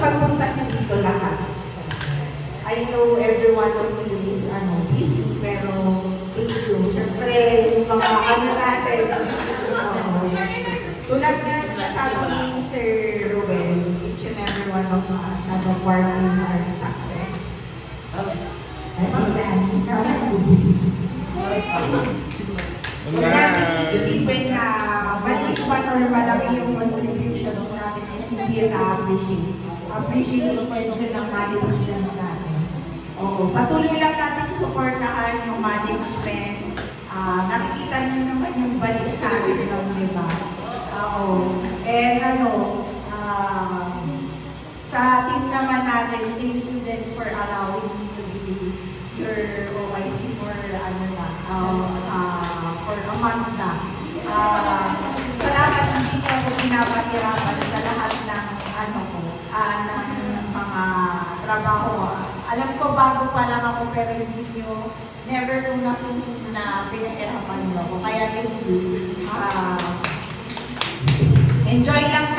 pagpunta niyo dito lahat. I know everyone of you is busy, pero thank you. Siyempre, yung mga natin. Tulad na kasama ni Sir Ruel, each and every one of us have a part in our success. Kaya isipin na maliit pa or malaki yung contributions natin is hindi na-appreciate. Appreciate pa yun ng management natin. Oo, patuloy lang natin supportahan yung management. Nakikita nyo naman yung balik sa akin lang, di ba? Oo. And sa team naman natin, thank you then for allowing me to be your OIC for for a month na. Salamat, hindi ko ako pinapahirapan sa lahat ng ng mga trabaho. Alam ko bago pa lang ako pero hindi nyo never ko na pinahirapan nyo ako. Kaya thank you. Enjoy lang